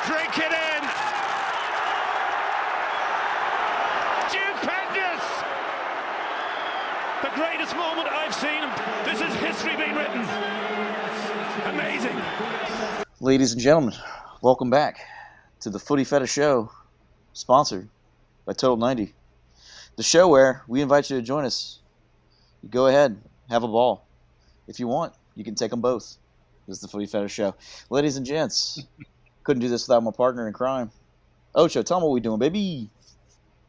Drink it in. Stupendous. The greatest moment I've seen. This is history being written. Amazing. Ladies and gentlemen, welcome back to the Footy Feta Show, sponsored by Total 90. The show where we invite you to join us. You go ahead, have a ball. If you want, you can take them both. This is the Footy Feta Show. Ladies and gents, couldn't do this without my partner in crime. Ocho, tell them what we doing, baby.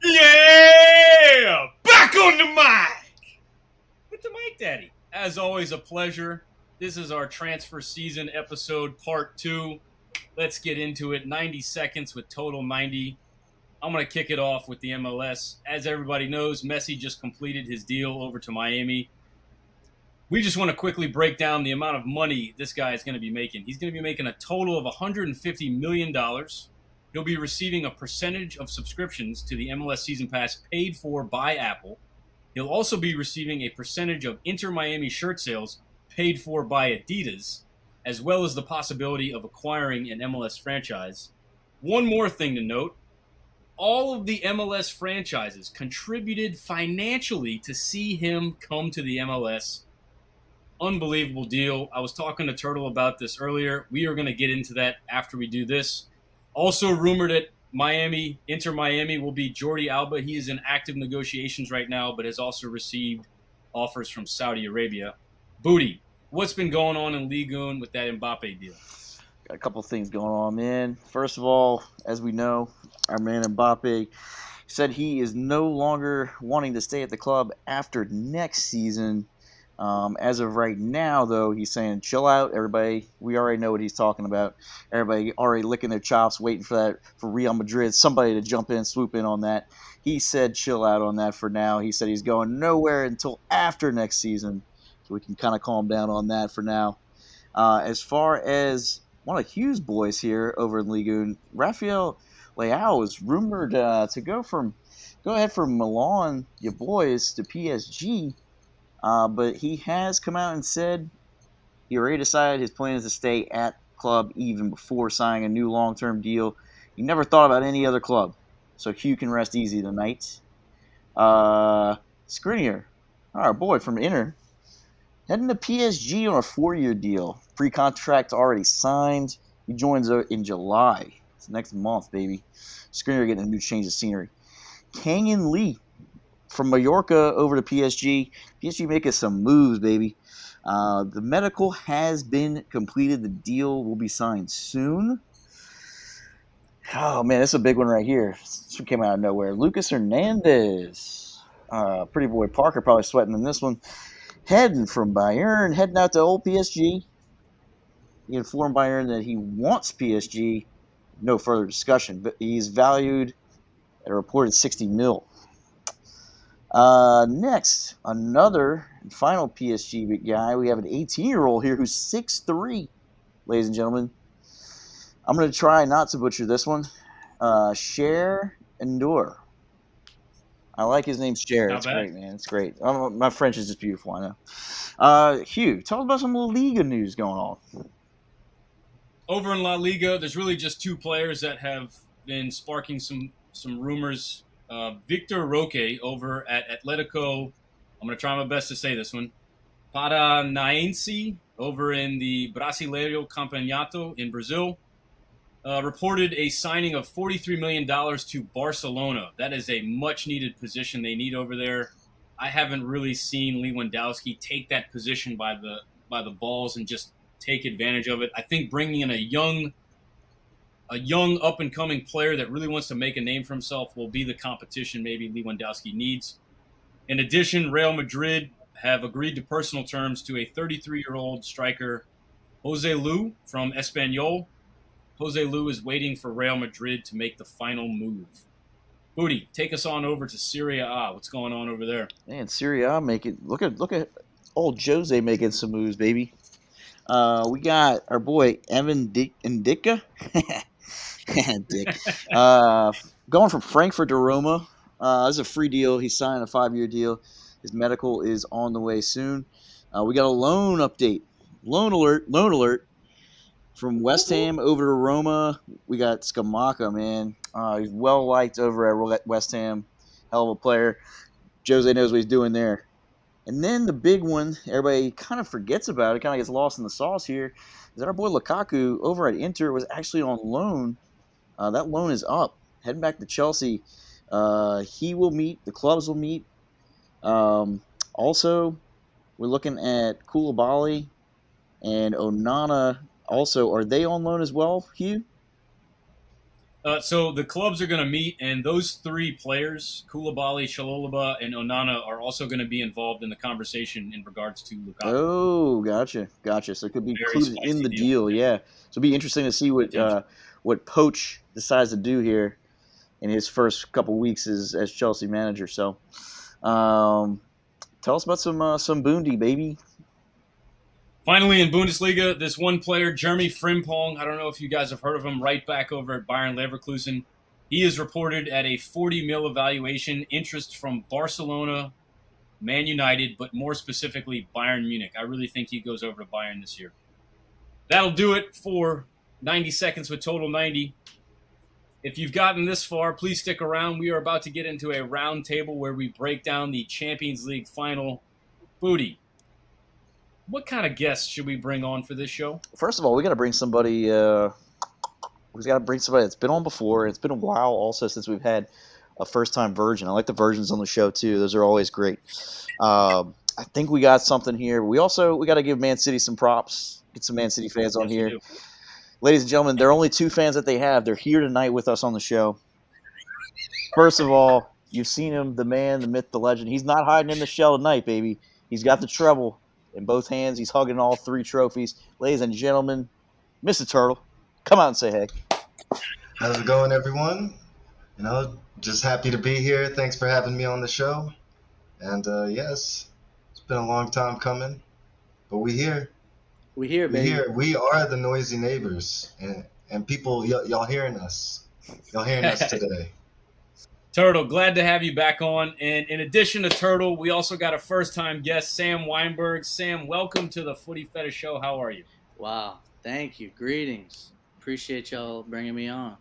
Yeah! Back on the mic! With the mic daddy. As always, a pleasure. This is our transfer season episode part 2. Let's get into it. 90 seconds with Total 90. I'm going to kick it off with the MLS. As everybody knows, Messi just completed his deal over to Miami. We just want to quickly break down the amount of money this guy is going to be making. He's going to be making a total of $150 million. He'll be receiving a percentage of subscriptions to the MLS Season Pass paid for by Apple. He'll also be receiving a percentage of Inter Miami shirt sales paid for by Adidas, as well as the possibility of acquiring an MLS franchise. One more thing to note, all of the MLS franchises contributed financially to see him come to the MLS. Unbelievable deal. I was talking to Turtle about this earlier. We are going to get into that after we do this. Also rumored at Miami, Inter Miami will be Jordi Alba. He is in active negotiations right now, but has also received offers from Saudi Arabia. Booty, what's been going on in Ligue 1 with that Mbappe deal? Got a couple things going on, man. First of all, as we know, our man Mbappe said he is no longer wanting to stay at the club after next season. As of right now, though, he's saying, chill out, everybody. We already know what he's talking about. Everybody already licking their chops, waiting for Real Madrid, somebody to jump in, swoop in on that. He said chill out on that for now. He said he's going nowhere until after next season, so we can kind of calm down on that for now. As far as one of Hughes' boys here over in Ligue 1, Rafael Leao is rumored to go ahead from Milan, your boys, to PSG. But he has come out and said he already decided his plan is to stay at club even before signing a new long-term deal. He never thought about any other club, so Hugh can rest easy tonight. Skriniar, our boy from Inter, heading to PSG on a 4-year deal. Pre-contract already signed. He joins in July. It's next month, baby. Skriniar getting a new change of scenery. Kang-in Lee from Mallorca over to PSG. PSG making some moves, baby. The medical has been completed. The deal will be signed soon. Oh, man, that's a big one right here. This one came out of nowhere. Lucas Hernandez. Pretty boy Parker probably sweating in this one. Heading from Bayern, heading out to old PSG. He informed Bayern that he wants PSG. No further discussion, but he's valued at a reported 60 mil. Next, another and final PSG guy. We have an 18-year-old here who's 6'3", ladies and gentlemen. I'm going to try not to butcher this one. Cher Endure. I like his name, Cher. It's great, man. It's great. My French is just beautiful, I know. Hugh, tell us about some La Liga news going on. Over in La Liga, there's really just 2 players that have been sparking some rumors. Victor Roque over at Atletico. I'm going to try my best to say this one. Paranaense over in the Brasileiro Campeonato in Brazil. Reported a signing of $43 million to Barcelona. That is a much-needed position they need over there. I haven't really seen Lewandowski take that position by the balls and just take advantage of it. I think bringing in a young up-and-coming player that really wants to make a name for himself will be the competition maybe Lewandowski needs. In addition, Real Madrid have agreed to personal terms to a 33-year-old striker, Jose Lu from Espanyol. Jose Lu is waiting for Real Madrid to make the final move. Booty, take us on over to Serie A. What's going on over there? Man, Serie A look at old Jose making some moves, baby. We got our boy Evan Ndicka. Dick. Going from Frankfurt to Roma. This is a free deal. He signed a 5-year deal. His medical is on the way soon. We got a loan update. Loan alert. From West Ham over to Roma, we got Skamaka, man. He's well liked over at West Ham. Hell of a player. Jose knows what he's doing there. And then the big one, everybody kind of forgets about it, kind of gets lost in the sauce here, is that our boy Lukaku over at Inter was actually on loan. That loan is up, heading back to Chelsea. He will meet, the clubs will meet. Also, we're looking at Koulibaly and Onana. Also, are they on loan as well, Hugh? So the clubs are going to meet, and those three players, Koulibaly, Shalolaba, and Onana, are also going to be involved in the conversation in regards to Lukaku. Oh, gotcha. So it could be Very included in the spicy deal, yeah. So it'll be interesting to see what Poach decides to do here in his first couple weeks as Chelsea manager. So, tell us about some Bundy, baby. Finally, in Bundesliga, this one player, Jeremy Frimpong, I don't know if you guys have heard of him, right back over at Bayern Leverkusen. He is reported at a 40 mil evaluation, interest from Barcelona, Man United, but more specifically Bayern Munich. I really think he goes over to Bayern this year. That'll do it for 90 seconds with Total 90. If you've gotten this far, please stick around. We are about to get into a round table where we break down the Champions League Final. Booty, what kind of guests should we bring on for this show? First of all, we got to bring somebody. We got to bring somebody that's been on before. It's been a while, also, since we've had a first-time virgin. I like the virgins on the show too; those are always great. I think we got something here. We got to give Man City some props. Get some Man City fans on here, ladies and gentlemen. There are only two fans that they have. They're here tonight with us on the show. First of all, you've seen him, the man, the myth, the legend. He's not hiding in the shell tonight, baby. He's got the treble in both hands. He's hugging all three trophies. Ladies and gentlemen, Mr. Turtle, come out and say hey. How's it going, everyone? Just happy to be here. Thanks for having me on the show. And yes, it's been a long time coming, but we here. We here, baby. We are the noisy neighbors, and people, y'all hearing us. Y'all hearing us today. Turtle, glad to have you back on. And in addition to Turtle, we also got a first-time guest, Sam Weinberg. Sam, welcome to the Footy Fetish Show. How are you? Wow, thank you. Greetings. Appreciate y'all bringing me on.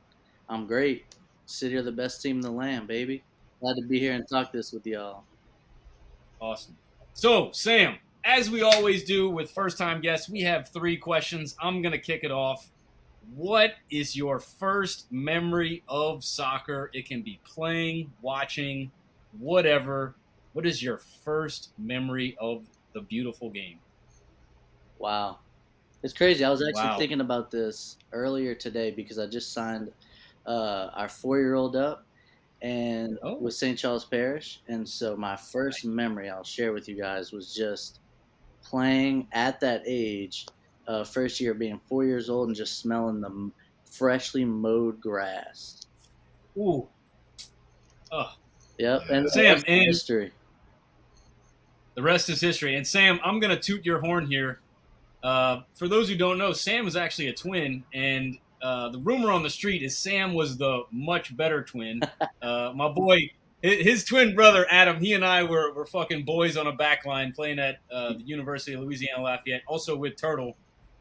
I'm great. City are the best team in the land, baby. Glad to be here and talk this with y'all. Awesome. So, Sam, as we always do with first-time guests, we have 3 questions. I'm going to kick it off. What is your first memory of soccer? It can be playing, watching, whatever. What is your first memory of the beautiful game? Wow. It's crazy. I was actually thinking about this earlier today because I just signed our 4-year-old up and with St. Charles Parish. And so my first memory I'll share with you guys was just playing at that age. First year being 4 years old and just smelling the freshly mowed grass. Ooh. Oh. Yep. And Sam, and history. The rest is history. And Sam, I'm going to toot your horn here. For those who don't know, Sam was actually a twin, and the rumor on the street is Sam was the much better twin. My boy, his twin brother, Adam, he and I were fucking boys on a back line playing at the University of Louisiana Lafayette, also with Turtle.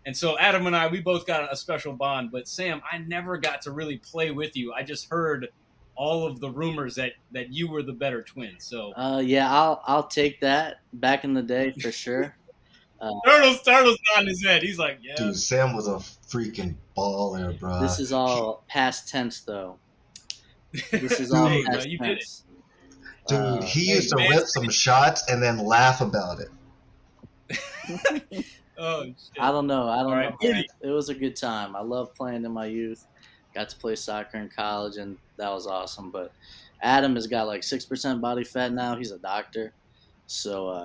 And so Adam and I, we both got a special bond. But Sam, I never got to really play with you. I just heard all of the rumors that you were the better twin. So yeah, I'll take that. Back in the day, for sure. Turtle's nodding his head. He's like, yeah. Dude, Sam was a freaking baller, bro. This is all past tense, though. This is all past tense. Dude, he used to rip some shots and then laugh about it. Oh, shit. I don't know. Right. It was a good time. I loved playing in my youth. Got to play soccer in college, and that was awesome. But Adam has got like 6% body fat now. He's a doctor. So,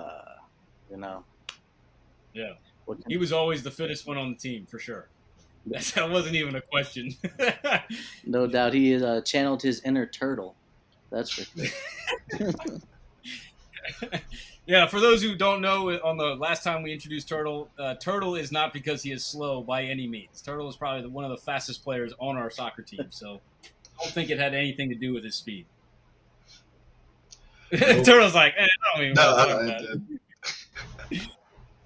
Yeah. He was always the fittest one on the team, for sure. That wasn't even a question. No doubt. He channeled his inner turtle. That's for sure. Yeah, for those who don't know, on the last time we introduced Turtle, Turtle is not because he is slow by any means. Turtle is probably one of the fastest players on our soccer team, so I don't think it had anything to do with his speed. Nope. Turtle's like, I don't even know what I'm talking about.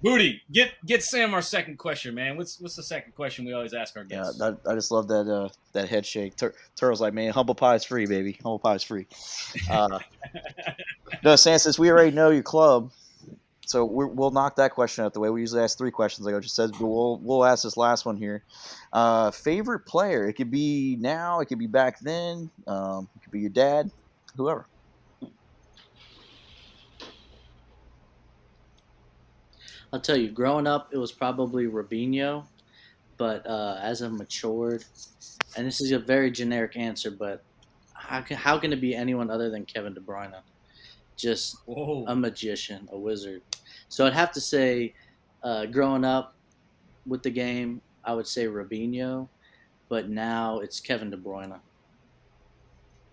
Booty, get Sam our second question, man. What's the second question we always ask our guests? Yeah, I just love that head shake. Turtle's like, man, humble pie is free, baby. Humble pie is free. No, Sam, since we already know your club, so we'll knock that question out the way. We usually ask 3 questions, like I just said, but we'll ask this last one here. Favorite player? It could be now, it could be back then, it could be your dad, whoever. I'll tell you, growing up, it was probably Robinho, but as I've matured, and this is a very generic answer, but how can it be anyone other than Kevin De Bruyne? Just a magician, a wizard. So I'd have to say, growing up with the game, I would say Robinho, but now it's Kevin De Bruyne.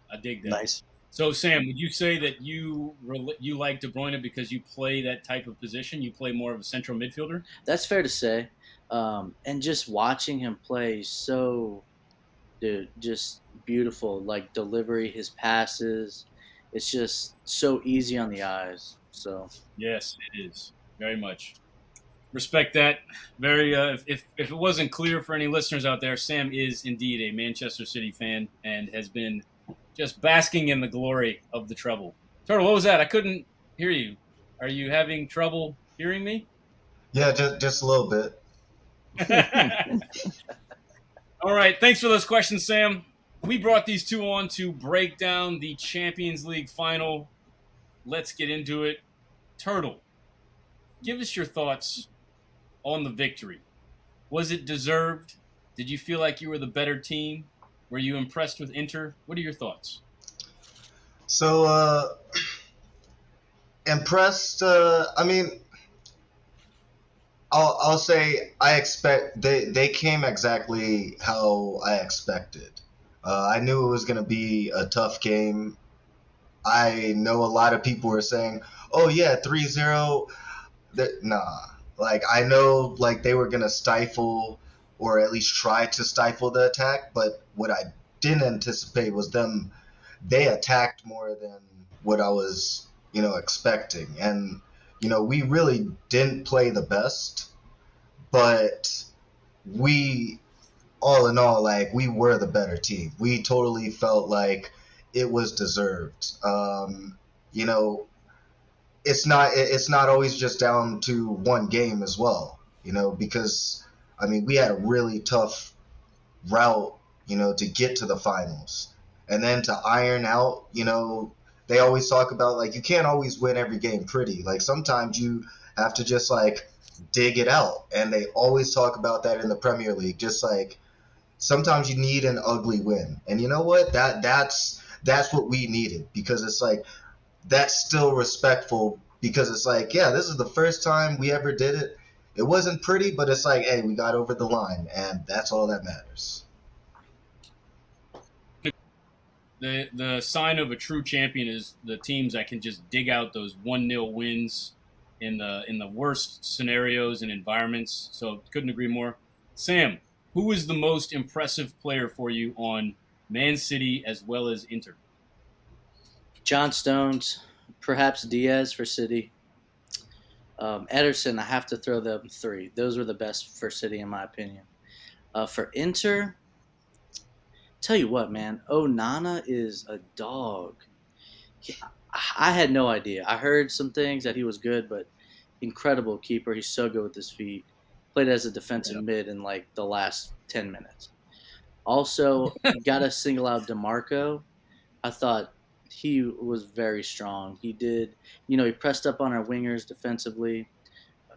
I dig that. Nice. So, Sam, would you say that you like De Bruyne because you play that type of position? You play more of a central midfielder? That's fair to say. And just watching him play, just beautiful. Like delivery, his passes, it's just so easy on the eyes. So yes, it is very much. Respect that. Very. If it wasn't clear for any listeners out there, Sam is indeed a Manchester City fan and has been just basking in the glory of the treble. Turtle, what was that? I couldn't hear you. Are you having trouble hearing me? Yeah, just a little bit. All right. Thanks for those questions, Sam. We brought these two on to break down the Champions League Final. Let's get into it. Turtle, give us your thoughts on the victory. Was it deserved? Did you feel like you were the better team? Were you impressed with Inter? What are your thoughts? So, impressed. I mean, I'll say I expect they came exactly how I expected. I knew it was going to be a tough game. I know a lot of people were saying, "Oh yeah, 3-0." Nah, like I know like they were going to stifle or at least try to stifle the attack, but what I didn't anticipate was they attacked more than what I was, expecting. And, we really didn't play the best, but we, all in all, like, we were the better team. We totally felt like it was deserved. It's not always just down to one game as well, because, I mean, we had a really tough route, to get to the finals. And then to iron out, they always talk about, like, you can't always win every game pretty. Like, sometimes you have to just, like, dig it out. And they always talk about that in the Premier League. Just, like, sometimes you need an ugly win. And you know what? That's what we needed. Because it's, like, that's still respectful. Because it's, like, yeah, this is the first time we ever did it. It wasn't pretty, but it's like, hey, we got over the line, and that's all that matters. The sign of a true champion is the teams that can just dig out those 1-0 wins in the worst scenarios and environments. So couldn't agree more. Sam, who was the most impressive player for you on Man City as well as Inter? John Stones, perhaps Diaz for City. Ederson, I have to throw them 3. Those were the best for City, in my opinion. For Inter, tell you what, man, Onana is a dog. I had no idea. I heard some things that he was good, but incredible keeper. He's so good with his feet. Played as a defensive mid in like the last 10 minutes. Also, got to single out DeMarco. I thought he was very strong. He did, he pressed up on our wingers defensively.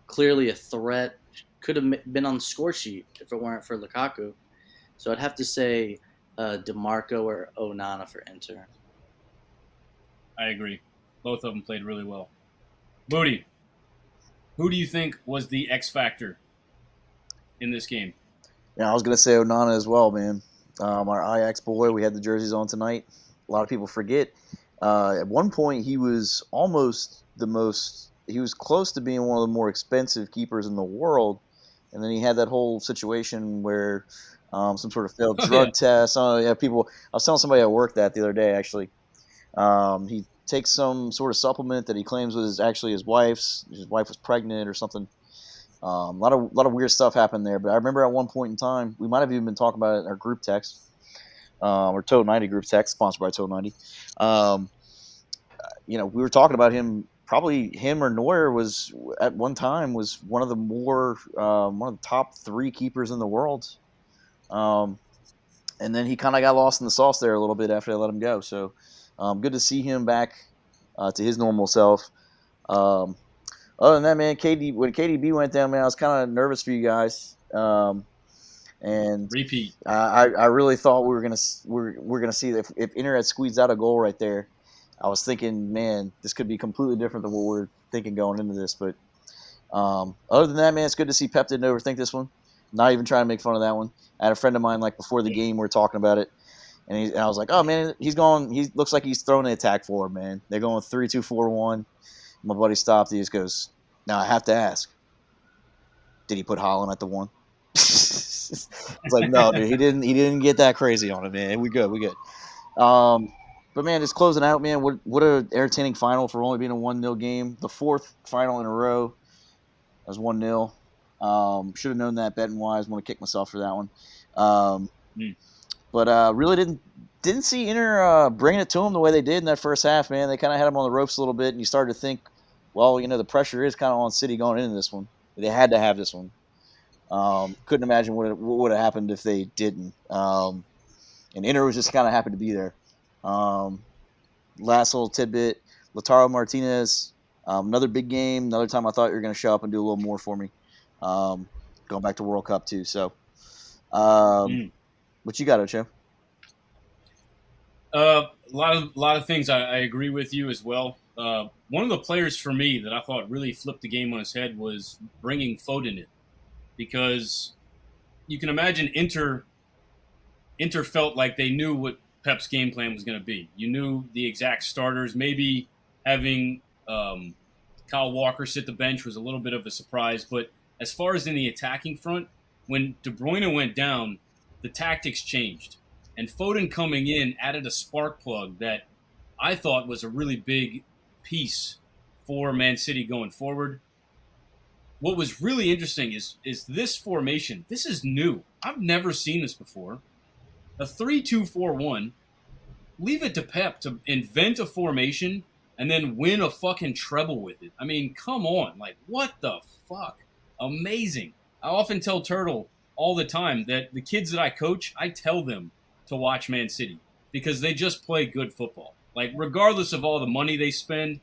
Clearly a threat. Could have been on the score sheet if it weren't for Lukaku. So I'd have to say DeMarco or Onana for Inter. I agree. Both of them played really well. Booty, who do you think was the X factor in this game? Yeah, I was going to say Onana as well, man. Our Ajax boy, we had the jerseys on tonight. A lot of people forget. At one point, he was he was close to being one of the more expensive keepers in the world. And then he had that whole situation where some sort of failed drug test. I was telling somebody at work that the other day, actually. He takes some sort of supplement that he claims was actually his wife's. His wife was pregnant or something. A lot of weird stuff happened there. But I remember at one point in time, we might have even been talking about it in our group text, or Total 90 group text, sponsored by Total 90. We were talking about him. Probably him or Neuer was at one time was one of the top 3 keepers in the world. And then he kind of got lost in the sauce there a little bit after they let him go. So good to see him back to his normal self. Other than that, man, when KDB went down, man, I was kind of nervous for you guys. And repeat. I really thought we were gonna see if Inter had squeezed out a goal right there. I was thinking, man, this could be completely different than what we're thinking going into this. But other than that, man, it's good to see Pep didn't overthink this one. Not even trying to make fun of that one. I had a friend of mine, like, before the game, we were talking about it. And I was like, oh, man, he looks like he's throwing the attack forward, man. They're going 3-2-4-1. My buddy stopped. He just goes, now I have to ask, did he put Haaland at the 1? It's like, no, dude, he didn't get that crazy on it, man. We good. But, man, just closing out, man, what an entertaining final for only being a 1-0 game. The 4th final in a row. That was 1-0. Should have known that betting-wise. Want to kick myself for that one. But really didn't see Inter bringing it to them the way they did in that first half, man. They kind of had them on the ropes a little bit, and you started to think, well, the pressure is kind of on City going into this one. They had to have this one. Couldn't imagine what would have happened if they didn't. And Inter was just kind of happy to be there. Last little tidbit, Lautaro Martinez, another big game. Another time I thought you were going to show up and do a little more for me. Going back to World Cup too. So, what you got, Ocho? A lot of things I agree with you as well. One of the players for me that I thought really flipped the game on his head was bringing Foden in, because you can imagine Inter felt like they knew what Pep's game plan was going to be. You knew the exact starters. Maybe having Kyle Walker sit the bench was a little bit of a surprise, but as far as in the attacking front, when De Bruyne went down, the tactics changed. And Foden coming in added a spark plug that I thought was a really big piece for Man City going forward. What was really interesting is this formation. This is new. I've never seen this before. A 3-2-4-1. Leave it to Pep to invent a formation and then win a fucking treble with it. I mean, come on. Like, what the fuck? Amazing. I often tell Turtle all the time that the kids that I coach, I tell them to watch Man City because they just play good football. Like, regardless of all the money they spend,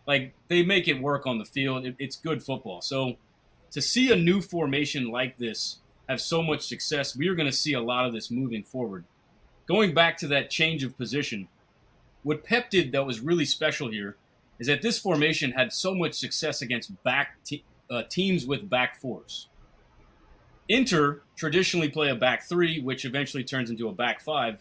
like, they make it work on the field. It's good football. So to see a new formation like this have so much success, we are going to see a lot of this moving forward. Going back to that change of position, what Pep did that was really special here is that this formation had so much success against teams with back fours. Inter traditionally play a back 3, which eventually turns into a back 5.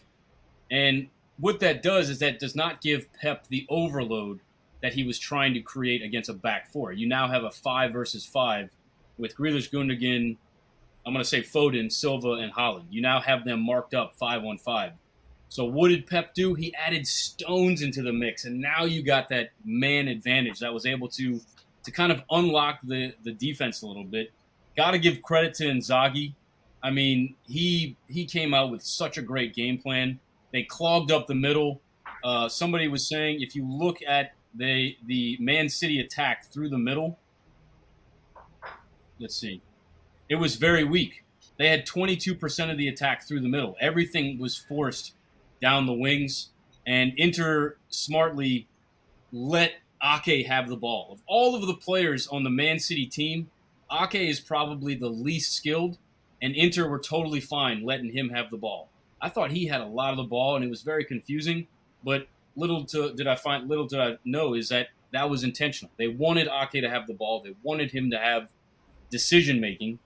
And what that does is that does not give Pep the overload that he was trying to create against a back 4. You now have a 5 versus 5 with Grealish, Gundogan, I'm going to say Foden, Silva, and Haaland. You now have them marked up 5-on-5. So what did Pep do? He added Stones into the mix, and now you got that man advantage that was able to kind of unlock the defense a little bit. Got to give credit to Inzaghi. I mean, he came out with such a great game plan. They clogged up the middle. Somebody was saying if you look at the Man City attack through the middle, let's see, it was very weak. They had 22% of the attack through the middle. Everything was forced down the wings, and Inter smartly let Ake have the ball. Of all of the players on the Man City team, Ake is probably the least skilled, and Inter were totally fine letting him have the ball. I thought he had a lot of the ball, and it was very confusing, but little did I know is that was intentional. They wanted Ake to have the ball. They wanted him to have decision-making.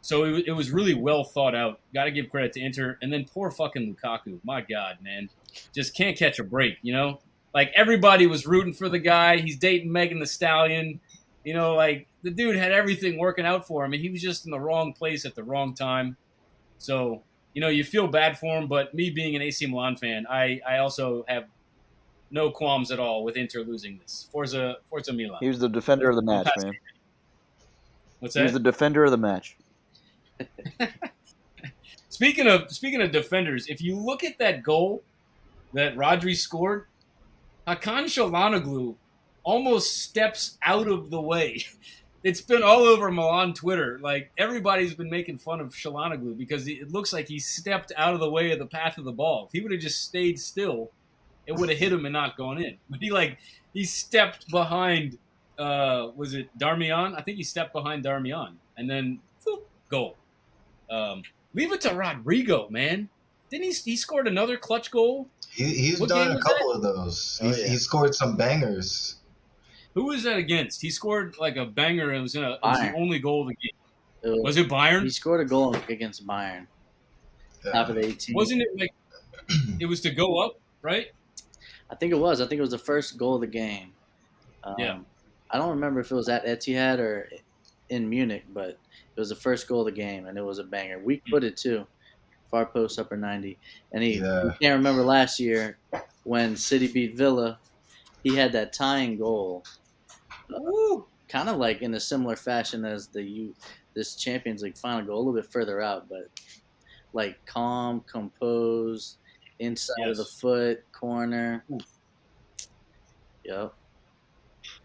So it was really well thought out. Got to give credit to Inter. And then poor fucking Lukaku. My God, man. Just can't catch a break, you know? Like, everybody was rooting for the guy. He's dating Megan Thee Stallion. You know, like, the dude had everything working out for him, and he was just in the wrong place at the wrong time. So, you know, you feel bad for him, but me being an AC Milan fan, I also have no qualms at all with Inter losing this. Forza Milan. He was the defender of the match, man. What's He was that? the defender of the match. Speaking of defenders, if you look at that goal that Rodri scored, Hakan Çalhanoğlu almost steps out of the way. It's been all over Milan Twitter. Like, everybody's been making fun of Çalhanoğlu because it looks like he stepped out of the way of the path of the ball. If he would have just stayed still, it would have hit him and not gone in. But he stepped behind. Was it Darmian? I think he stepped behind Darmian, and then goal. Leave it to Rodrigo, man. Didn't he scored another clutch goal? He's done a couple of those. He scored some bangers. Who was that against? He scored like a banger. It was the only goal of the game. Was it Bayern? He scored a goal against Bayern. Top of the 18. Wasn't it like it was to go up, right? I think it was. I think it was the first goal of the game. Yeah. I don't remember if it was at Etihad or in Munich, but it was the first goal of the game, and it was a banger. Weak footed too. Far post, upper 90. And you can't remember last year when City beat Villa, he had that tying goal. Kind of like in a similar fashion as this Champions League final goal, a little bit further out, but like calm, composed, inside of the foot, corner. Yep.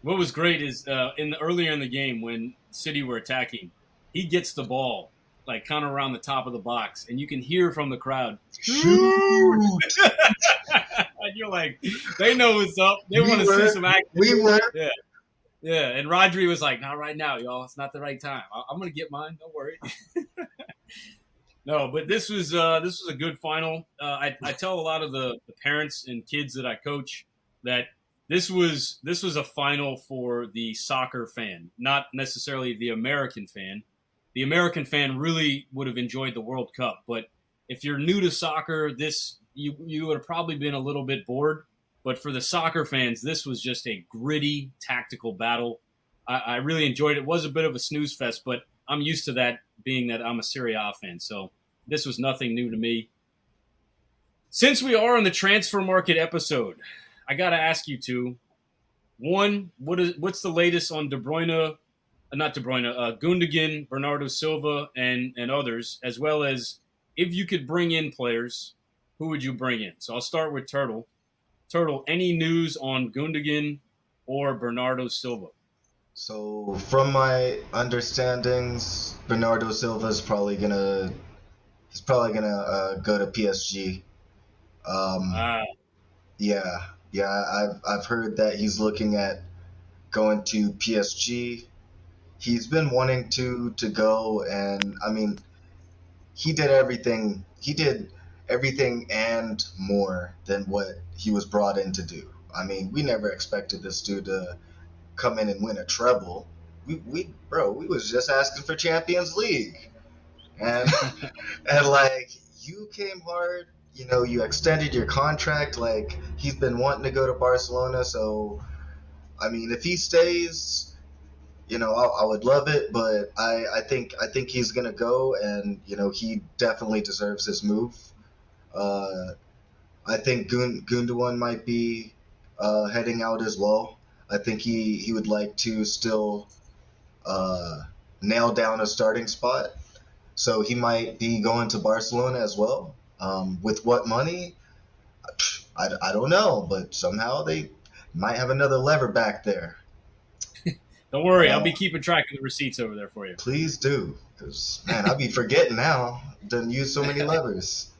What was great is earlier in the game when City were attacking, he gets the ball like kind of around the top of the box, and you can hear from the crowd, "Shoot!" And you're like, they know what's up. They want to see some action. We were. Yeah. And Rodri was like, "Not right now, y'all. It's not the right time. I'm gonna get mine. Don't worry." No, but this was a good final. I tell a lot of the parents and kids that I coach that this was a final for the soccer fan, not necessarily the American fan. The American fan really would have enjoyed the World Cup, but if you're new to soccer, you would have probably been a little bit bored. But for the soccer fans, this was just a gritty tactical battle. I really enjoyed it. It was a bit of a snooze fest, but I'm used to that, being that I'm a Serie A fan, so this was nothing new to me. Since we are on the transfer market episode, I got to ask you two. One, what's the latest on Gundogan, Bernardo Silva, and others, as well as if you could bring in players, who would you bring in? So I'll start with Turtle. Turtle, any news on Gundogan or Bernardo Silva? So from my understandings, Bernardo Silva is probably gonna go to PSG. I've heard that he's looking at going to PSG. He's been wanting to go, and I mean, he did everything and more than what he was brought in to do. I mean, we never expected this dude to come in and win a treble. We was just asking for Champions League, and like, you came hard. You know, you extended your contract. Like, he's been wanting to go to Barcelona, so I mean, if he stays, you know, I would love it, but I think he's gonna go, and you know, he definitely deserves his move. I think Gundogan might be heading out as well. I think he would like to still nail down a starting spot, so he might be going to Barcelona as well. With what money? I don't know, but somehow they might have another lever back there. Don't worry, I'll be keeping track of the receipts over there for you. Please do, because man, I'll be forgetting now. Done used so many levers.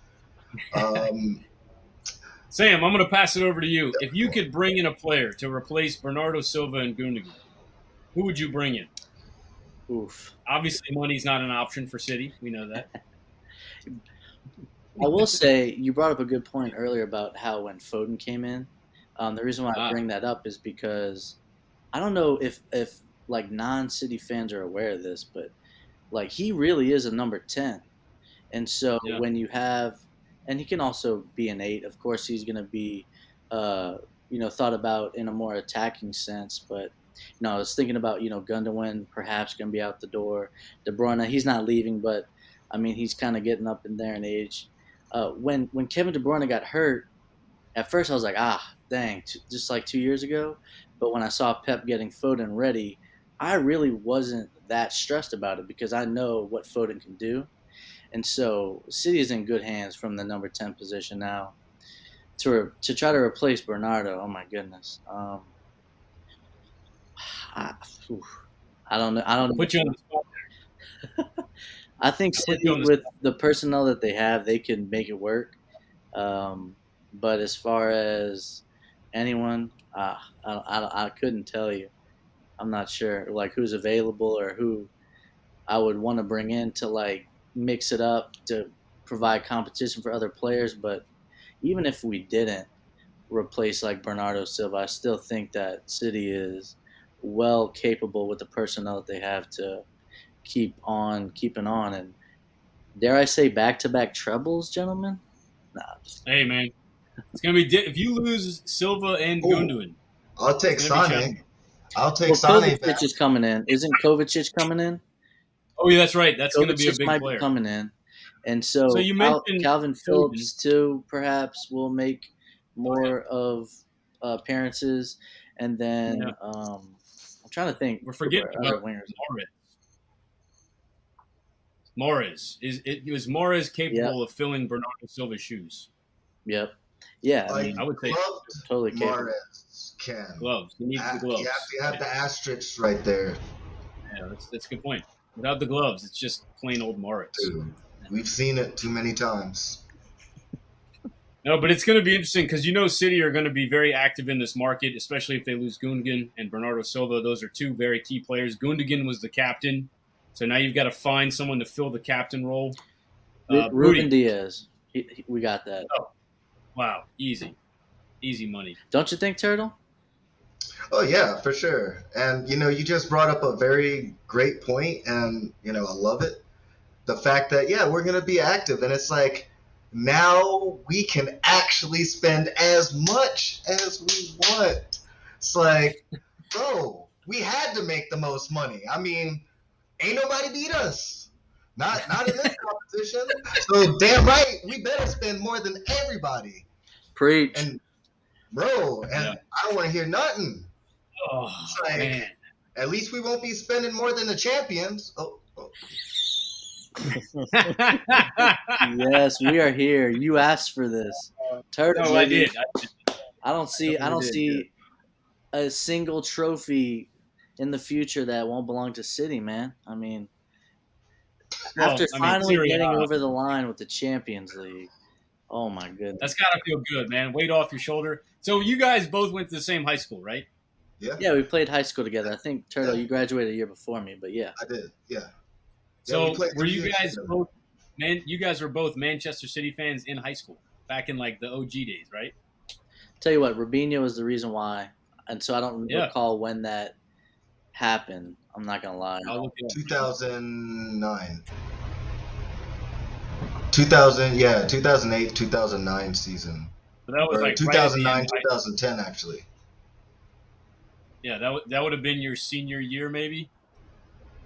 Sam, I'm going to pass it over to you. If you could bring in a player to replace Bernardo Silva and Gundogan, who would you bring in? Oof. Obviously, money's not an option for City. We know that. I will say, you brought up a good point earlier about how when Foden came in, the reason why I bring that up is because I don't know if like non-City fans are aware of this, but like, he really is a number 10. And so when you have, and he can also be an 8. Of course, he's going to be, thought about in a more attacking sense. But, I was thinking about, Gundogan perhaps going to be out the door. De Bruyne, he's not leaving, but, I mean, he's kind of getting up in there in age. When Kevin De Bruyne got hurt, at first I was like, dang, just like 2 years ago. But when I saw Pep getting Foden ready, I really wasn't that stressed about it because I know what Foden can do. And so City is in good hands from the number 10 position now to try to replace Bernardo. Oh my goodness. I, I don't know. I don't put you on the spot. I think City, with the personnel that they have, they can make it work. But as far as anyone, I couldn't tell you. I'm not sure, like, who's available or who I would want to bring in to, like, mix it up to provide competition for other players. But even if we didn't replace, like, Bernardo Silva, I still think that City is well capable with the personnel that they have to keeping on, and dare I say back-to-back trebles, gentlemen? Nah. Hey, man, it's gonna be if you lose Silva and Gundogan. I'll take Sane. I'll take Sane. Kovacic is coming in. Isn't Kovacic coming in? Oh yeah, that's right. That's going to be a big might player be coming in, and so you mentioned Calvin Phillips too. Perhaps will make more of appearances, and then I'm trying to think. We're forgetting about Mahrez. Is Mahrez capable of filling Bernardo Silva's shoes? Yep. Yeah, I would say totally capable. Mahrez can. Gloves. He needs the gloves. You have the asterisks right there. Yeah, that's a good point. Without the gloves, it's just plain old Mahrez. Dude, we've seen it too many times. No, but it's going to be interesting because City are going to be very active in this market, especially if they lose Gundogan and Bernardo Silva. Those are two very key players. Gundogan was the captain, so now you've got to find someone to fill the captain role. Ruben Diaz. We got that. Oh, wow. Easy money. Don't you think, Turtle? Oh, yeah, for sure. And, you just brought up a very great point, and, I love it. The fact that, we're going to be active, and it's like, now we can actually spend as much as we want. It's like, bro, we had to make the most money. I mean, ain't nobody beat us. Not in this competition. So damn right, we better spend more than everybody. Preach. And bro, I don't want to hear nothing. Oh, like, man. At least we won't be spending more than the champions. Oh. Yes, we are here. You asked for this. Turtle. No, I did. I don't see a single trophy in the future that won't belong to City, man. I mean, after finally getting over the line with the Champions League, oh my goodness. That's got to feel good, man. Weight off your shoulder. So you guys both went to the same high school, right? Yeah. Yeah, we played high school together. I think, Turtle, you graduated a year before me, but yeah. I did, yeah. So were you guys both – man, you guys were both Manchester City fans in high school back in, like, the OG days, right? Tell you what, Robinho was the reason why. And so I don't recall when that happened. I'm not going to lie. 2009. 2008, 2009 season. So that was like 2009, 2010, actually. Yeah, that would have been your senior year, maybe,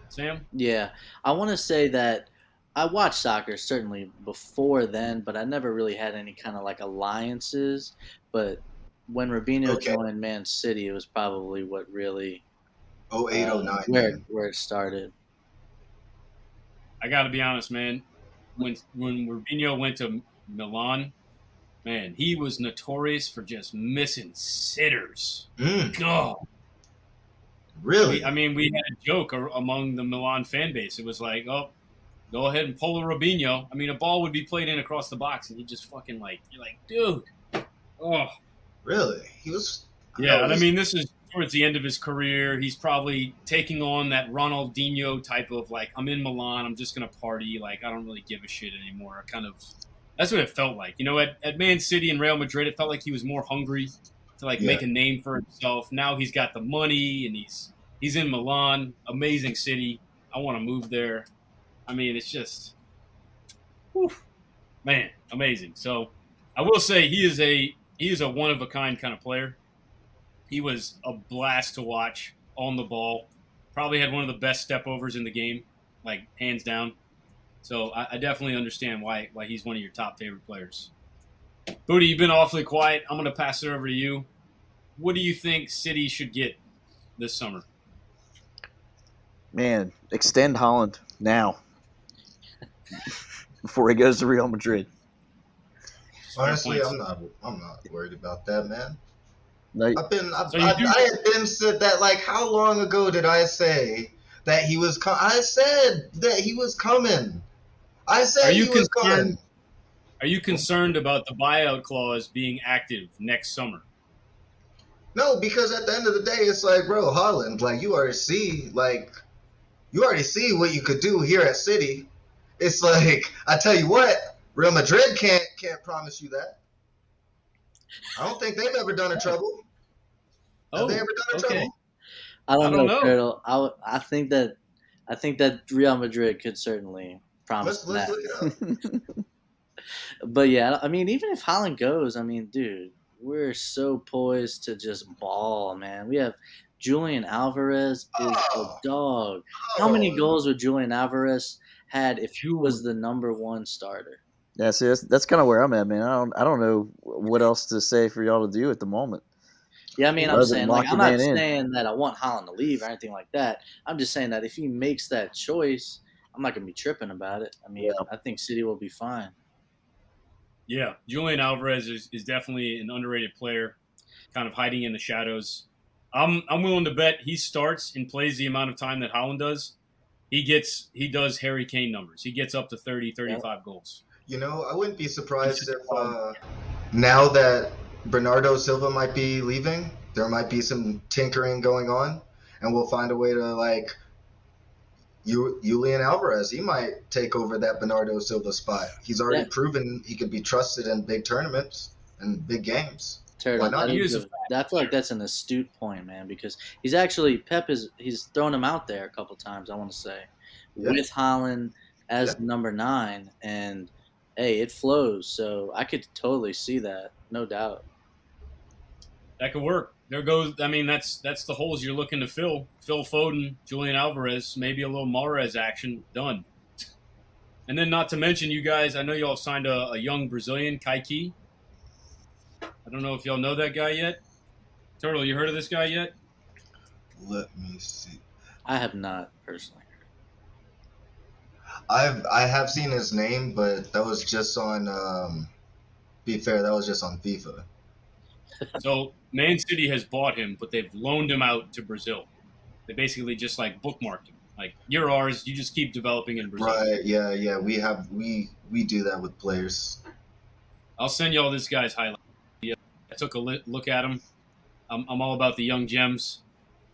Sam? Yeah. I want to say that I watched soccer certainly before then, but I never really had any kind of like alliances. But when Robinho joined Man City, it was probably what really 08, 09 where it started. I got to be honest, man. When Robinho went to Milan, man, he was notorious for just missing sitters. God. Really? I mean, we had a joke among the Milan fan base. It was like, oh, go ahead and pull a Robinho. I mean, a ball would be played in across the box, and he just fucking you're like, dude. Oh. Really? He was... Yeah, I mean, this is towards the end of his career. He's probably taking on that Ronaldinho type of, like, I'm in Milan, I'm just going to party. Like, I don't really give a shit anymore. That's what it felt like. At Man City and Real Madrid, it felt like he was more hungry to, make a name for himself. Now he's got the money, and he's in Milan, amazing city. I want to move there. I mean, it's just, man, amazing. So I will say he is a one-of-a-kind kind of player. He was a blast to watch on the ball. Probably had one of the best step-overs in the game, like, hands down. So I definitely understand why he's one of your top favorite players. Booty, you've been awfully quiet. I'm going to pass it over to you. What do you think City should get this summer? Man, extend Haaland now before he goes to Real Madrid. Honestly, I'm not worried about that, man. Like, I had been said that, like, how long ago did I say that he was I said that he was coming. I said he was coming. Are you concerned about the buyout clause being active next summer? No, because at the end of the day, it's like, bro, Haaland, like, you already see what you could do here at City. It's like, I tell you what, Real Madrid can't promise you that. I don't think they've ever done a trouble. Have they ever done a trouble? I don't know. Turtle. I think that Real Madrid could certainly promise that. Let's look it up. But yeah, I mean, even if Haaland goes, I mean, dude, we're so poised to just ball, man. We have Julian Alvarez is a dog. How many goals would Julian Alvarez had if he was the number one starter? Yeah, see, that's kind of where I'm at, man. I don't know what else to say for y'all to do at the moment. Yeah, I mean, I'm saying, like, I'm not saying that I want Haaland to leave or anything like that. I'm just saying that if he makes that choice, I'm not gonna be tripping about it. I mean, I think City will be fine. Yeah, Julian Alvarez is definitely an underrated player, kind of hiding in the shadows. I'm willing to bet he starts and plays the amount of time that Haaland does. He does Harry Kane numbers. He gets up to 30, 35 goals. You know, I wouldn't be surprised if now that Bernardo Silva might be leaving, there might be some tinkering going on, and we'll find a way to, like, Julian Alvarez, he might take over that Bernardo Silva spot. He's already proven he could be trusted in big tournaments and big games. Turtle, I feel like that's an astute point, man, because he's actually he's thrown him out there a couple times, I want to say, with Haaland as number 9, and hey, it flows. So I could totally see that, no doubt. That could work. There goes. I mean, that's the holes you're looking to fill. Phil Foden, Julian Alvarez, maybe a little Mahrez action. Done. And then, not to mention, you guys. I know y'all signed a young Brazilian, Kaiki. I don't know if y'all know that guy yet. Turtle, you heard of this guy yet? Let me see. I have not personally. I have seen his name, but that was just on. Be fair, that was just on FIFA. So Man City has bought him, but they've loaned him out to Brazil. They basically just like bookmarked him. Like, you're ours. You just keep developing in Brazil. Right? Yeah. We do that with players. I'll send y'all this guy's highlight. I took a look at him. I'm all about the young gems.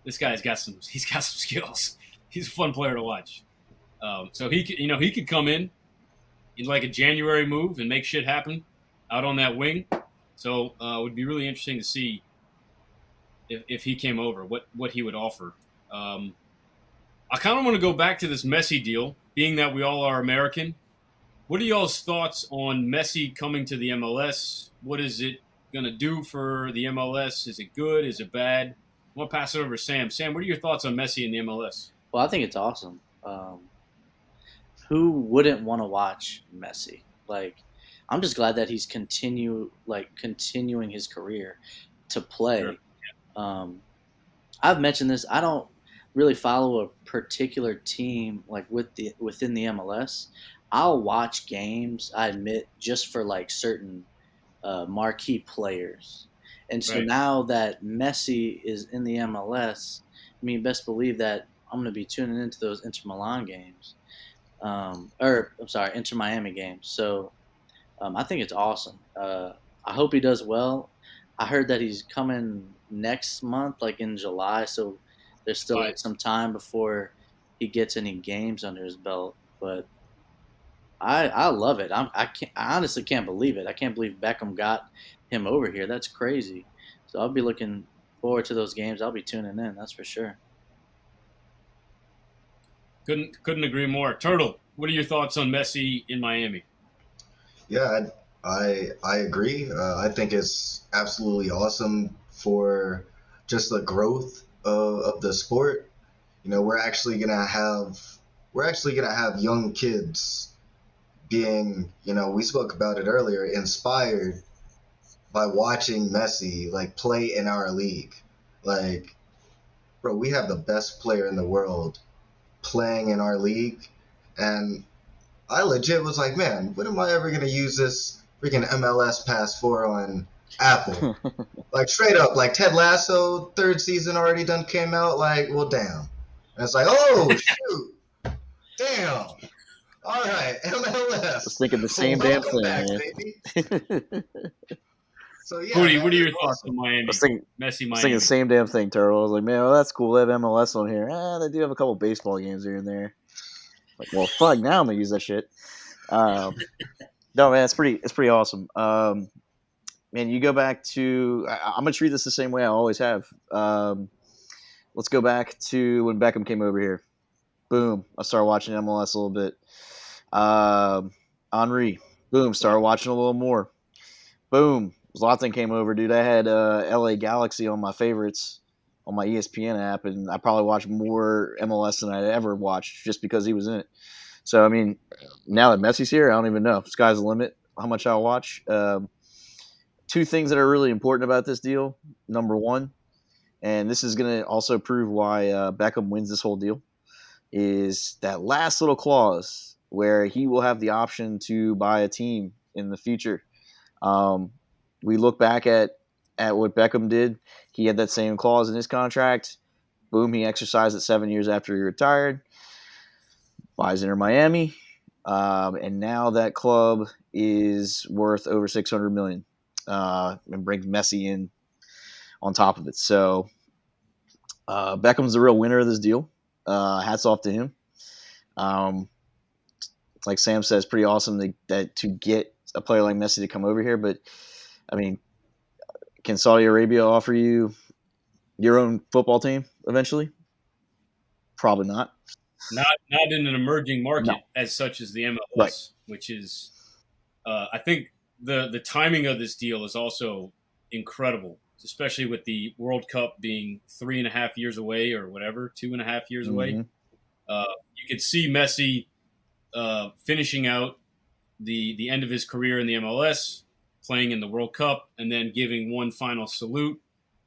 This guy's got some skills. He's a fun player to watch. So he could come in like a January move and make shit happen out on that wing. So it would be really interesting to see if he came over, what he would offer. I kind of want to go back to this Messi deal, being that we all are American. What are y'all's thoughts on Messi coming to the MLS? What is it going to do for the MLS? Is it good? Is it bad? I want to pass it over to Sam. Sam, what are your thoughts on Messi in the MLS? Well, I think it's awesome. Who wouldn't want to watch Messi? Like, I'm just glad that he's continuing his career to play. Sure. Yeah. I've mentioned this. I don't really follow a particular team like within the MLS. I'll watch games, I admit, just for like certain marquee players. And so now that Messi is in the MLS, I mean, best believe that I'm going to be tuning into those Inter Milan games. Inter Miami games. So I think it's awesome. I hope he does well. I heard that he's coming next month, like in July, so there's still some time before he gets any games under his belt. But I love it. I honestly can't believe it. I can't believe Beckham got him over here. That's crazy. So I'll be looking forward to those games. I'll be tuning in. That's for sure. Couldn't agree more. Turtle, what are your thoughts on Messi in Miami? Yeah, I agree. I think it's absolutely awesome for just the growth of the sport. You know, we're actually gonna have young kids being, you know, we spoke about it earlier, inspired by watching Messi like play in our league. Like, bro, we have the best player in the world playing in our league, and I legit was like, man, when am I ever gonna use this freaking MLS Pass 4 on Apple? Like straight up, like Ted Lasso third season already done came out. Like, well, damn. And it's like, oh shoot, damn. All right, MLS. I was thinking the same damn thing, back, man. baby. So yeah. Hootie, what are your thoughts on Miami? I was thinking Miami. the same damn thing, Turtle. I was like, man, well, that's cool. They have MLS on here. They do have a couple baseball games here and there. Like, well, fuck, now I'm gonna use that shit. No, man, it's pretty awesome. Man, you go back to. I'm gonna treat this the same way I always have. Let's go back to when Beckham came over here. Boom, I started watching MLS a little bit. Henry, boom, started watching a little more. Boom, Zlatan came over, dude. I had LA Galaxy on my favorites on my ESPN app, and I probably watched more MLS than I'd ever watched just because he was in it. So, I mean, now that Messi's here, I don't even know. Sky's the limit how much I'll watch. Two things that are really important about this deal. Number one, and this is going to also prove why Beckham wins this whole deal, is that last little clause where he will have the option to buy a team in the future. We look back at what Beckham did. He had that same clause in his contract. Boom, he exercised it 7 years after he retired. Buys Inter Miami. And now that club is worth over $600 million. And brings Messi in on top of it. So Beckham's the real winner of this deal. Hats off to him. Like Sam says, pretty awesome to get a player like Messi to come over here. But, I mean, can Saudi Arabia offer you your own football team eventually? Probably not. Not in an emerging market as such as the MLS, right. Which is, I think the timing of this deal is also incredible, especially with the World Cup being 3.5 years away or whatever, 2.5 years away. You could see Messi finishing out the end of his career in the MLS, playing in the World Cup, and then giving one final salute.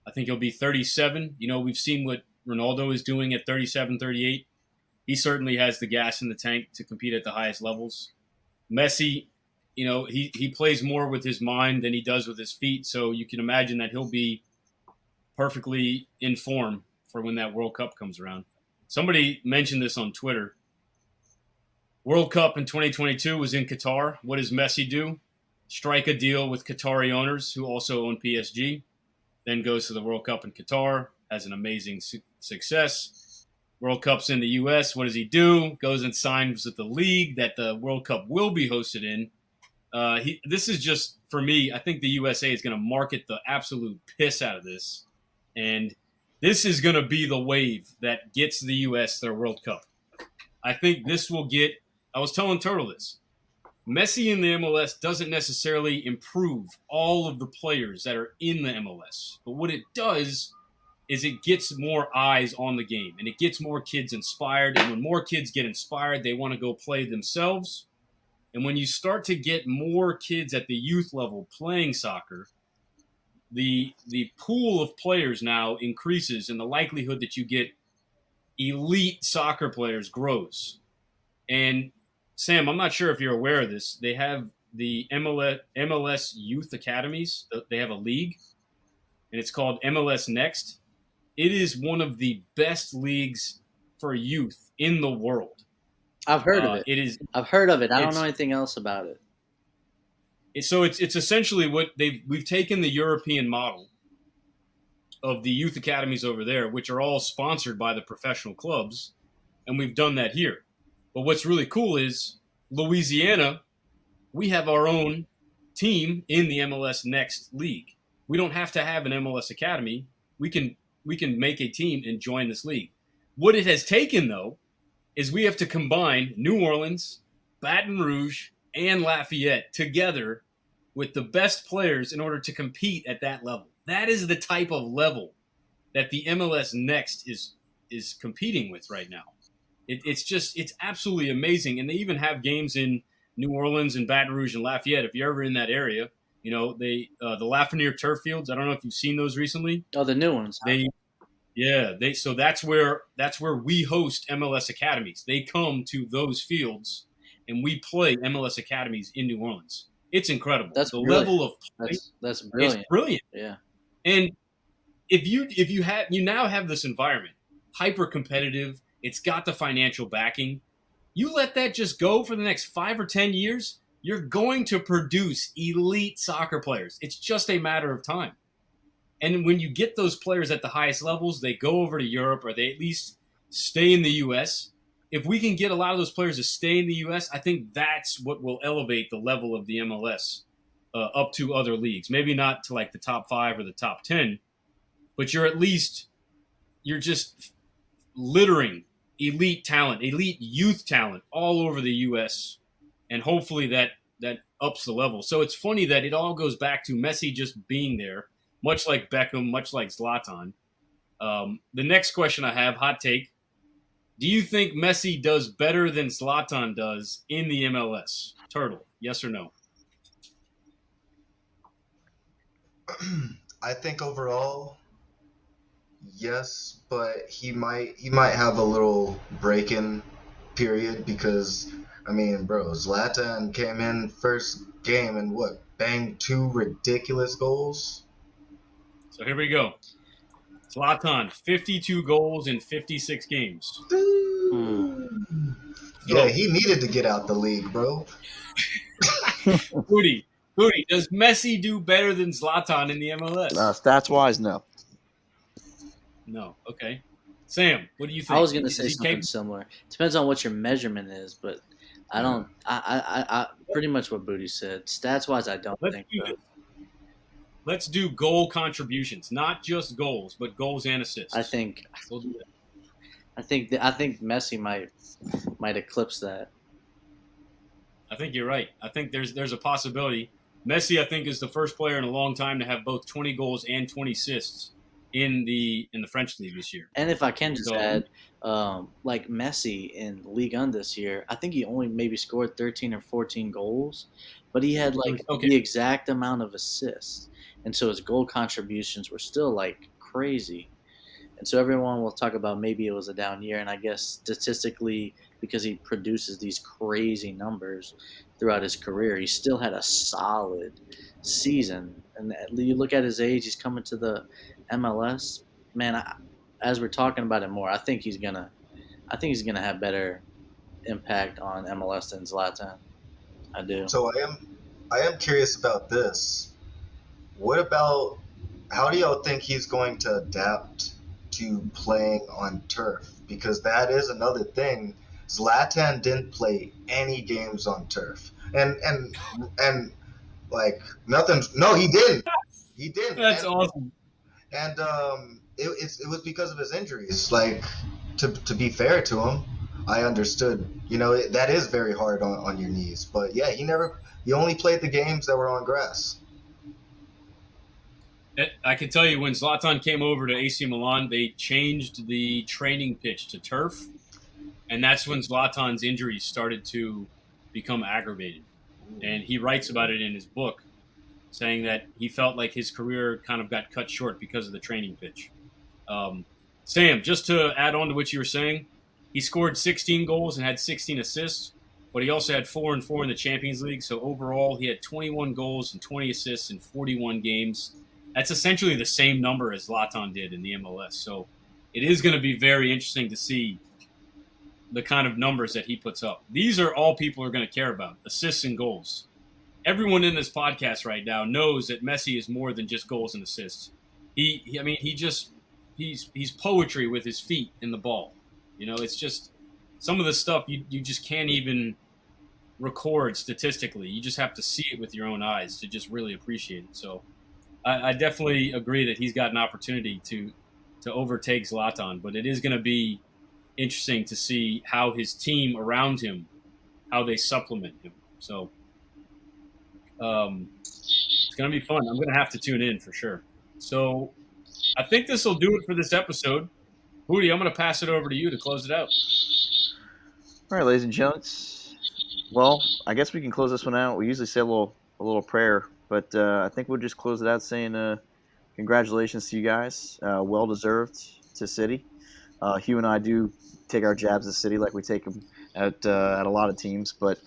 I think he'll be 37. You know, we've seen what Ronaldo is doing at 37, 38. He certainly has the gas in the tank to compete at the highest levels. Messi, you know, he plays more with his mind than he does with his feet, so you can imagine that he'll be perfectly in form for when that World Cup comes around. Somebody mentioned this on Twitter. World Cup in 2022 was in Qatar. What does Messi do? Strike a deal with Qatari owners who also own PSG, then goes to the World Cup in Qatar, has an amazing success. World Cup's in the U.S. What does he do? Goes and signs with the league that the World Cup will be hosted in. This is just, for me, I think the USA is going to market the absolute piss out of this. And this is going to be the wave that gets the U.S. their World Cup. I think this will get – I was telling Turtle this. Messi in the MLS doesn't necessarily improve all of the players that are in the MLS. But what it does is it gets more eyes on the game, and it gets more kids inspired. And when more kids get inspired, they want to go play themselves. And when you start to get more kids at the youth level playing soccer, the pool of players now increases, and the likelihood that you get elite soccer players grows. And Sam, I'm not sure if you're aware of this. They have the MLS Youth Academies. They have a league, and it's called MLS Next. It is one of the best leagues for youth in the world. I've heard of it. I've heard of it. I don't know anything else about it. So it's essentially what we've taken the European model of the youth academies over there, which are all sponsored by the professional clubs, and we've done that here. But what's really cool is Louisiana, we have our own team in the MLS Next League. We don't have to have an MLS Academy. We can make a team and join this league. What it has taken, though, is we have to combine New Orleans, Baton Rouge, and Lafayette together with the best players in order to compete at that level. That is the type of level that the MLS Next is competing with right now. It's absolutely amazing. And they even have games in New Orleans and Baton Rouge and Lafayette. If you're ever in that area, you know, the Lafreniere turf fields. I don't know if you've seen those recently. Oh, the new ones. Huh? Yeah, so that's where we host MLS academies. They come to those fields, and we play MLS academies in New Orleans. It's incredible. That's The brilliant. level of play that's brilliant. is brilliant. Yeah. And if you now have this environment, hyper competitive, it's got the financial backing. You let that just go for the next 5 or 10 years, you're going to produce elite soccer players. It's just a matter of time. And when you get those players at the highest levels, they go over to Europe or they at least stay in the U.S. If we can get a lot of those players to stay in the U.S., I think that's what will elevate the level of the MLS up to other leagues. Maybe not to like the top 5 or the top 10, but you're just littering elite talent, elite youth talent all over the U.S. And hopefully that ups the level. So it's funny that it all goes back to Messi just being there, much like Beckham, much like Zlatan. The next question I have, hot take. Do you think Messi does better than Zlatan does in the MLS? Turtle, yes or no? I think overall, yes, but he might have a little break-in period because, I mean, bro, Zlatan came in first game and banged 2 ridiculous goals. So here we go. Zlatan, 52 goals in 56 games. Yeah, he needed to get out the league, bro. Booty, does Messi do better than Zlatan in the MLS? Stats-wise, no. No. Okay. Sam, what do you think? I was going to say something similar. Depends on what your measurement is, but I don't. I pretty much what Booty said. Stats-wise, I don't think so. Let's do goal contributions, not just goals, but goals and assists. I think we'll do that. I think Messi might eclipse that. I think you're right. I think there's a possibility. Messi, I think, is the first player in a long time to have both 20 goals and 20 assists in the French league this year. And if I can just add, like Messi in Ligue 1 this year, I think he only maybe scored 13 or 14 goals, but he had the exact amount of assists. And so his goal contributions were still like crazy. And so everyone will talk about maybe it was a down year. And I guess statistically, because he produces these crazy numbers throughout his career, he still had a solid season. And you look at his age, he's coming to the MLS. Man, as we're talking about it more, I think he's gonna have better impact on MLS than Zlatan. I do. So I am curious about this. What about, how do y'all think he's going to adapt to playing on turf? Because that is another thing. Zlatan didn't play any games on turf, and like nothing. No, he didn't. He didn't. That's awesome. And it was because of his injuries. Like, to be fair to him, I understood. You know, that is very hard on your knees. But yeah, he only played the games that were on grass. I can tell you when Zlatan came over to AC Milan, they changed the training pitch to turf, and that's when Zlatan's injuries started to become aggravated. And he writes about it in his book, saying that he felt like his career kind of got cut short because of the training pitch. Sam, just to add on to what you were saying, he scored 16 goals and had 16 assists, but he also had 4 and 4 in the Champions League. So overall, he had 21 goals and 20 assists in 41 games. That's essentially the same number as Zlatan did in the MLS. So it is going to be very interesting to see the kind of numbers that he puts up. These are all people are going to care about, assists and goals. Everyone in this podcast right now knows that Messi is more than just goals and assists. He's poetry with his feet in the ball. You know, it's just some of the stuff you just can't even record statistically. You just have to see it with your own eyes to just really appreciate it. So I definitely agree that he's got an opportunity to overtake Zlatan, but it is going to be interesting to see how his team around him, how they supplement him. So it's going to be fun. I'm going to have to tune in for sure. So I think this will do it for this episode. Hootie, I'm going to pass it over to you to close it out. All right, ladies and gents. Well, I guess we can close this one out. We usually say a little prayer, but I think we'll just close it out saying congratulations to you guys. Well deserved. to City. Hugh and I do take our jabs at City like we take them at a lot of teams, but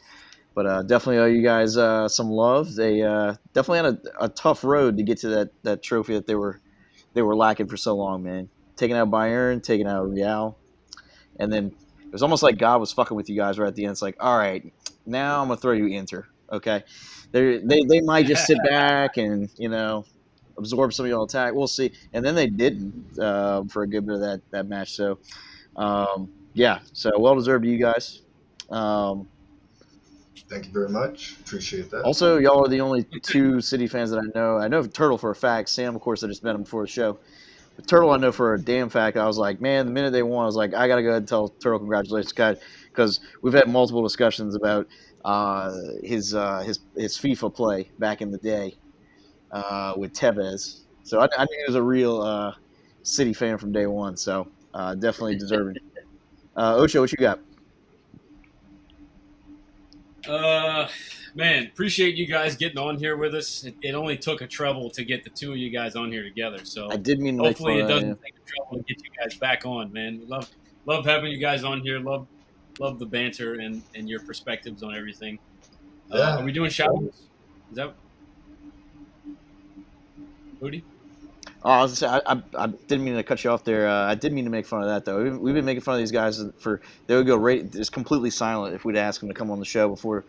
definitely owe you guys some love. They definitely had a tough road to get to that trophy that they were lacking for so long, man. Taking out Bayern, taking out Real, and then it was almost like God was fucking with you guys right at the end. It's like, all right, now I'm gonna throw you Inter. Okay, they might just sit back and absorb some of your attack. We'll see. And then they didn't for a good bit of that match. So yeah, so well deserved to you guys. Thank you very much. Appreciate that. Also, y'all are the only two City fans that I know. I know Turtle for a fact. Sam, of course, I just met him before the show. But Turtle, I know for a damn fact. I was like, man, the minute they won, I was like, I gotta go ahead and tell Turtle congratulations, guys, because we've had multiple discussions about his FIFA play back in the day with Tevez. So I knew he was a real City fan from day one. So definitely deserving. Ocho, what you got? Man, appreciate you guys getting on here with us. It only took a trouble to get the two of you guys on here together. So I did mean to hopefully it doesn't make take a trouble to get you guys back on, man. Love having you guys on here. Love the banter and your perspectives on everything. Yeah. Are we doing shout-outs? Is that Booty? I was gonna say, I didn't mean to cut you off there. I did mean to make fun of that though. We've been making fun of these guys for they would go right just completely silent if we'd ask them to come on the show before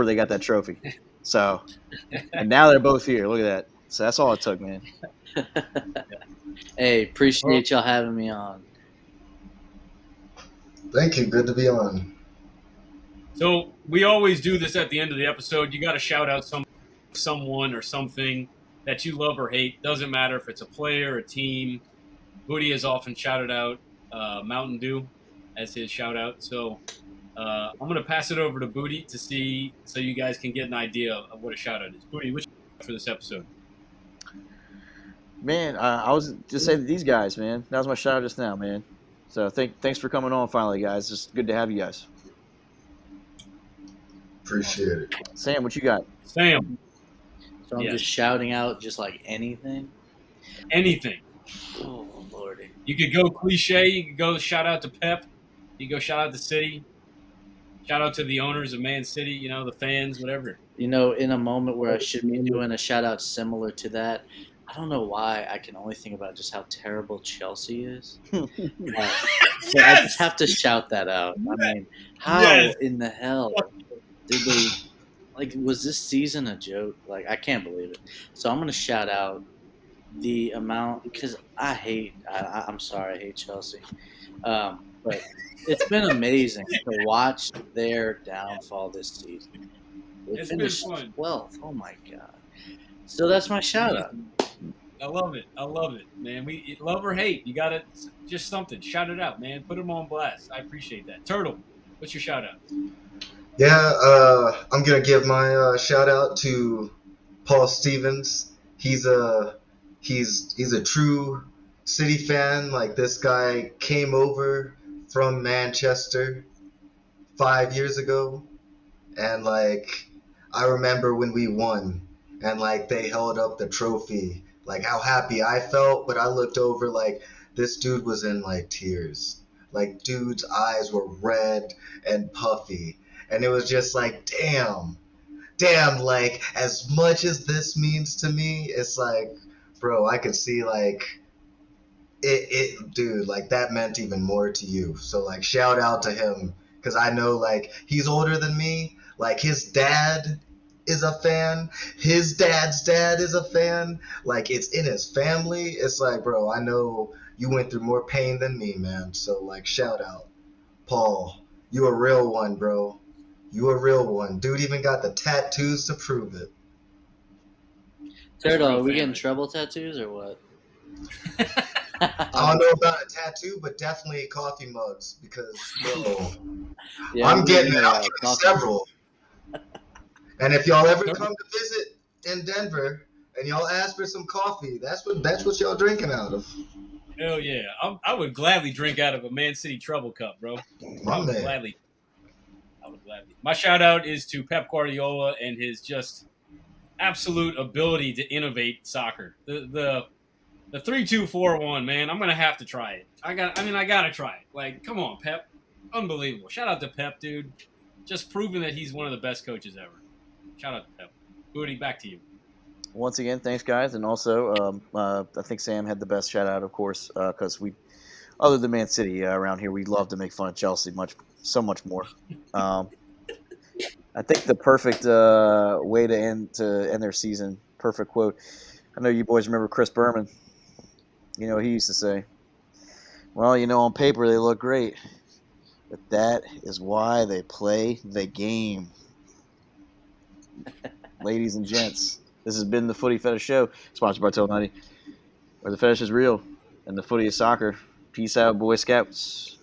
they got that trophy. So, and now they're both here. Look at that. So that's all it took, man. Hey, appreciate y'all having me on. Thank you. Good to be on. So we always do this at the end of the episode. You got to shout out someone or something that you love or hate. Doesn't matter if it's a player, a team. Booty has often shouted out Mountain Dew as his shout out. So I'm going to pass it over to Booty to see so you guys can get an idea of what a shout out is. Booty, what's your shout out for this episode? Man, I was just saying to these guys, man. That was my shout out just now, man. So thanks for coming on finally, guys. It's good to have you guys. Appreciate it. Sam, what you got? Sam. So I'm just shouting out just like anything? Anything. Oh, Lordy. You could go cliche. You could go shout out to Pep. You could go shout out to City. Shout out to the owners of Man City, the fans, whatever. In a moment where I should be doing a shout out similar to that, I don't know why I can only think about just how terrible Chelsea is. So I just have to shout that out. I mean, how in the hell did they was this season a joke? I can't believe it. So I'm going to shout out the amount, because I'm sorry, I hate Chelsea. But it's been amazing to watch their downfall this season. It's been fun. 12th. Oh, my God. So that's my shout out. I love it, man. We love or hate. You got to just something. Shout it out, man. Put them on blast. I appreciate that. Turtle, what's your shout out? Yeah, I'm gonna give my shout out to Paul Stevens. He's a true City fan. Like, this guy came over from Manchester 5 years ago, and I remember when we won and they held up the trophy, how happy I felt. But I looked over, this dude was in tears. Dude's eyes were red and puffy. And it was just damn, as much as this means to me, it's bro, I could see dude, that meant even more to you. So shout out to him, because I know he's older than me. His dad is a fan. His dad's dad is a fan. It's in his family. It's bro, I know you went through more pain than me, man. So shout out, Paul. You a real one, bro. You a real one. Dude even got the tattoos to prove it. Turtle, are we getting treble tattoos or what? I don't know about a tattoo, but definitely coffee mugs, because I'm getting several. And if y'all ever come to visit in Denver and y'all ask for some coffee, that's what y'all drinking out of. Hell yeah. I would gladly drink out of a Man City Trouble Cup, bro. I would gladly. My shout out is to Pep Guardiola and his just absolute ability to innovate soccer. The The 3-2-4-1, man. I'm gonna have to try it. I gotta try it. Like, come on, Pep. Unbelievable. Shout out to Pep, dude. Just proving that he's one of the best coaches ever. Shout out to Pep. Booty, back to you. Once again, thanks, guys. And also, I think Sam had the best shout out, of course, because other than Man City around here, we love to make fun of Chelsea so much more. I think the perfect way to end their season, perfect quote. I know you boys remember Chris Berman. You know, he used to say, well, on paper they look great, but that is why they play the game. Ladies and gents, this has been the Footy Fetish Show, sponsored by Total 90, where the fetish is real and the footy is soccer. Peace out, Boy Scouts.